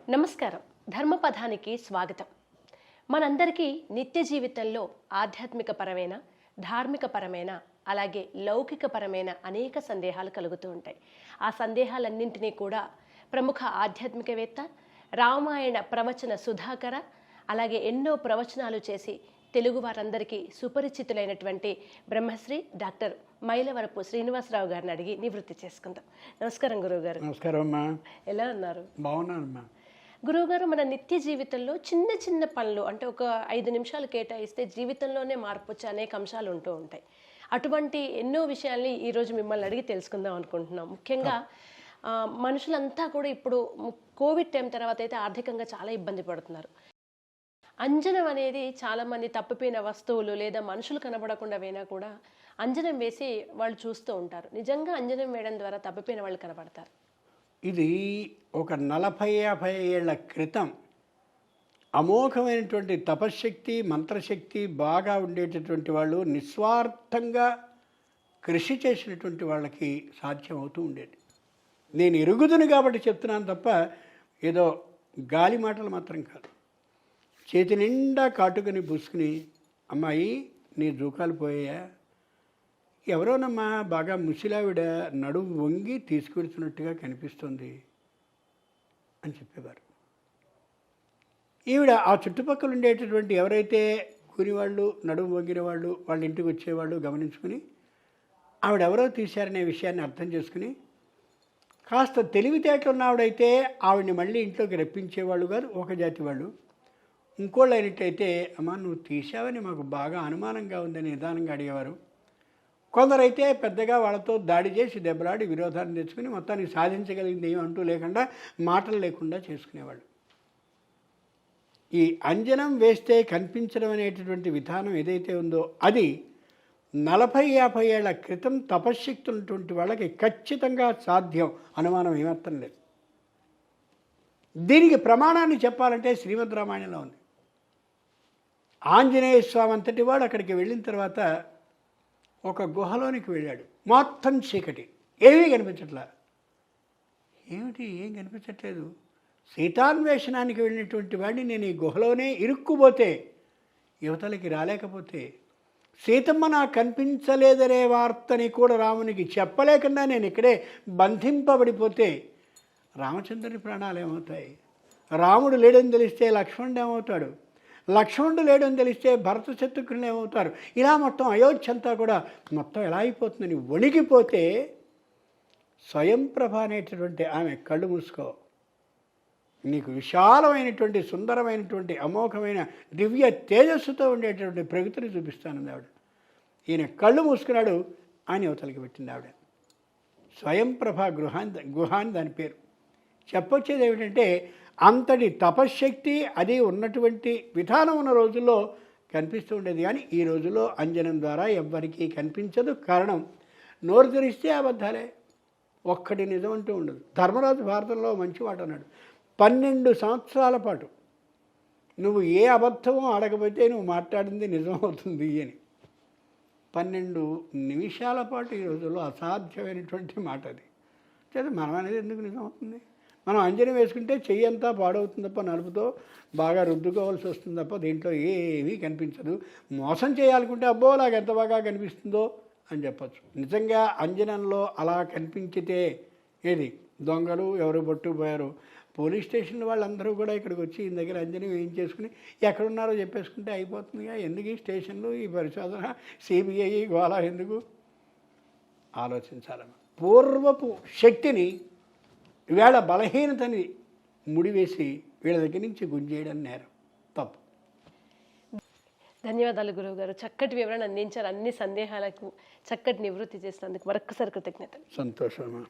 నమస్కారం. ధర్మపథానికి స్వాగతం. మనందరికీ నిత్య జీవితంలో ఆధ్యాత్మిక పరమైన, ధార్మిక పరమైన, అలాగే లౌకిక పరమైన అనేక సందేహాలు కలుగుతూ ఉంటాయి. ఆ సందేహాలన్నింటినీ కూడా ప్రముఖ ఆధ్యాత్మికవేత్త, రామాయణ ప్రవచన సుధాకర, అలాగే ఎన్నో ప్రవచనాలు చేసి తెలుగు వారందరికీ సుపరిచితులైనటువంటి బ్రహ్మశ్రీ డాక్టర్ మైలవరపు శ్రీనివాసరావు గారిని అడిగి నివృత్తి చేసుకుందాం. నమస్కారం గురువుగారు. నమస్కారం అమ్మా. ఎలా ఉన్నారు? బాగున్నానమ్మా. గురువుగారు, మన నిత్య జీవితంలో చిన్న చిన్న పనులు అంటే ఒక 5 నిమిషాలు కేటాయిస్తే జీవితంలోనే మార్పు వచ్చే అనేక అంశాలు ఉంటూ ఉంటాయి. అటువంటి ఎన్నో విషయాల్ని ఈరోజు మిమ్మల్ని అడిగి తెలుసుకుందాం అనుకుంటున్నాం. ముఖ్యంగా మనుషులంతా కూడా ఇప్పుడు కోవిడ్ టైం తర్వాత అయితే ఆర్థికంగా చాలా ఇబ్బంది పడుతున్నారు. అంజనం అనేది చాలామంది తప్పిపోయిన వస్తువులు లేదా మనుషులు కనబడకుండా పోయినా కూడా అంజనం వేసి వాళ్ళు చూస్తూ ఉంటారు. నిజంగా అంజనం వేయడం ద్వారా తప్పిపోయిన వాళ్ళు కనబడతారు. ఇది ఒక 40-50 ఏళ్ల క్రితం అమోఘమైనటువంటి తపశ్శక్తి, మంత్రశక్తి బాగా ఉండేటటువంటి వాళ్ళు నిస్వార్థంగా కృషి చేసినటువంటి వాళ్ళకి సాధ్యమవుతూ ఉండేది. నేను ఎరుగుదును కాబట్టి చెప్తున్నాను తప్ప ఏదో గాలి మాటలు మాత్రం కాదు. చేతి నిండా కాటుకుని బుసుకుని, అమ్మాయి నీ జూకాలు పోయాయా, ఎవరోనమ్మా బాగా ముసిలావిడ నడుము వంగి తీసుకువెడుతున్నట్టుగా కనిపిస్తుంది అని చెప్పేవారు. ఈవిడ ఆ చుట్టుపక్కల ఉండేటటువంటి ఎవరైతే కూలివాళ్ళు, నడుము వంగిన వాళ్ళు, వాళ్ళ ఇంటికి వచ్చేవాళ్ళు గమనించుకుని ఆవిడెవరో తీశారనే విషయాన్ని అర్థం చేసుకుని కాస్త తెలివితేటలు ఉన్నవాడైతే ఆవిడని మళ్ళీ ఇంట్లోకి రప్పించేవాళ్ళు కాదు ఒక జాతి వాళ్ళు. ఇంకోళ్ళు అయినట్టయితే, అమ్మా నువ్వు తీసావని మాకు బాగా అనుమానంగా ఉందని నిదానంగా అడిగేవారు. కొందరైతే పెద్దగా వాళ్ళతో దాడి చేసి దెబ్బలాడి విరోధాన్ని తెచ్చుకుని మొత్తానికి సాధించగలిగింది ఏమంటూ లేకుండా మాటలు లేకుండా చేసుకునేవాళ్ళు. ఈ అంజనం వేస్తే కనిపించడం అనేటటువంటి విధానం ఏదైతే ఉందో అది 40-50 ఏళ్ల క్రితం తపశ్శక్తి ఉన్నటువంటి వాళ్ళకి ఖచ్చితంగా సాధ్యం, అనుమానం ఏమాత్రం లేదు. దీనికి ప్రమాణాన్ని చెప్పాలంటే శ్రీమద్ రామాయణంలో ఉంది. ఆంజనేయ స్వామి అంతటి వాడు అక్కడికి వెళ్ళిన తర్వాత ఒక గుహలోనికి వెళ్ళాడు. మొత్తం చీకటి, ఏమీ కనిపించట్లా. ఏమిటి ఏం కనిపించట్లేదు? సీతాన్వేషణానికి వెళ్ళినటువంటి వాడిని నేను ఈ గుహలోనే ఇరుక్కుపోతే, యువతలకి రాలేకపోతే, సీతమ్మ నాకు కనిపించలేదనే వార్తని కూడా రామునికి చెప్పలేకుండా నేను ఇక్కడే బంధింపబడిపోతే రామచంద్రుని ప్రాణాలు ఏమవుతాయి? రాముడు లేడని తెలిస్తే లక్ష్మణుడు ఏమవుతాడు? లక్ష్మణుడు లేడని తెలిస్తే భరత శత్రుఘ్నులు ఏమవుతారు? ఇలా మొత్తం అయోధ్య అంతా కూడా మొత్తం ఎలా అయిపోతుందని వణికిపోతే స్వయంప్రభ అనేటటువంటి ఆమె కళ్ళు మూసుకో, నీకు విశాలమైనటువంటి సుందరమైనటువంటి అమోఘమైన దివ్య తేజస్సుతో ఉండేటటువంటి ప్రగతిని చూపిస్తానంది ఆవిడ. ఈయన కళ్ళు మూసుకున్నాడు, ఆయన యువతలకి పెట్టింది ఆవిడ. స్వయంప్రభ గుహాని దాని పేరు. చెప్పొచ్చేది ఏమిటంటే అంతటి తపశ్శక్తి అది ఉన్నటువంటి విధానం ఉన్న రోజుల్లో కనిపిస్తూ ఉండేది. కానీ ఈ రోజుల్లో అంజనం ద్వారా ఎవ్వరికీ కనిపించదు. కారణం, నోరు తెరిస్తే అబద్ధాలే, ఒక్కటి నిజం అంటూ ఉండదు. ధర్మరాజు భారతంలో మంచి మాట అన్నాడు, 12 సంవత్సరాల పాటు నువ్వు ఏ అబద్ధమో ఆడకపోతే నువ్వు మాట్లాడింది నిజమవుతుంది అని. 12 నిమిషాల పాటు ఈ రోజుల్లో అసాధ్యమైనటువంటి మాట అది. చేత మనం అనేది ఎందుకు నిజమవుతుంది? మనం అంజనం వేసుకుంటే చెయ్యి అంతా పాడవుతుంది తప్ప నలుపుతో బాగా రుద్దుకోవాల్సి వస్తుంది తప్ప దీంట్లో ఏమీ కనిపించదు. మోసం చేయాలనుకుంటే అబ్బో నాకు ఎంత బాగా కనిపిస్తుందో అని చెప్పచ్చు. నిజంగా అంజనంలో అలా కనిపించితే ఏది దొంగలు ఎవరు పట్టుకుపోయారు, పోలీస్ స్టేషన్ వాళ్ళందరూ కూడా ఇక్కడికి వచ్చి ఈ దగ్గర అంజనం ఏం చేసుకుని ఎక్కడున్నారో చెప్పేసుకుంటే అయిపోతుందిగా. ఎందుకు ఈ స్టేషన్లు, ఈ పరిశోధన, సిబిఐ గోళ ఎందుకు? ఆలోచించాలన్న పూర్వపు శక్తిని ఈవేళ బలహీనతని ముడివేసి వీళ్ళ దగ్గర నుంచి గుంజేయడం నేరం, తప్పు. ధన్యవాదాలు గురువుగారు. చక్కటి వివరణ అందించారు. అన్ని సందేహాలకు చక్కటి నివృత్తి చేసినందుకు మరొక్కసారి కృతజ్ఞతలు. సంతోషమా.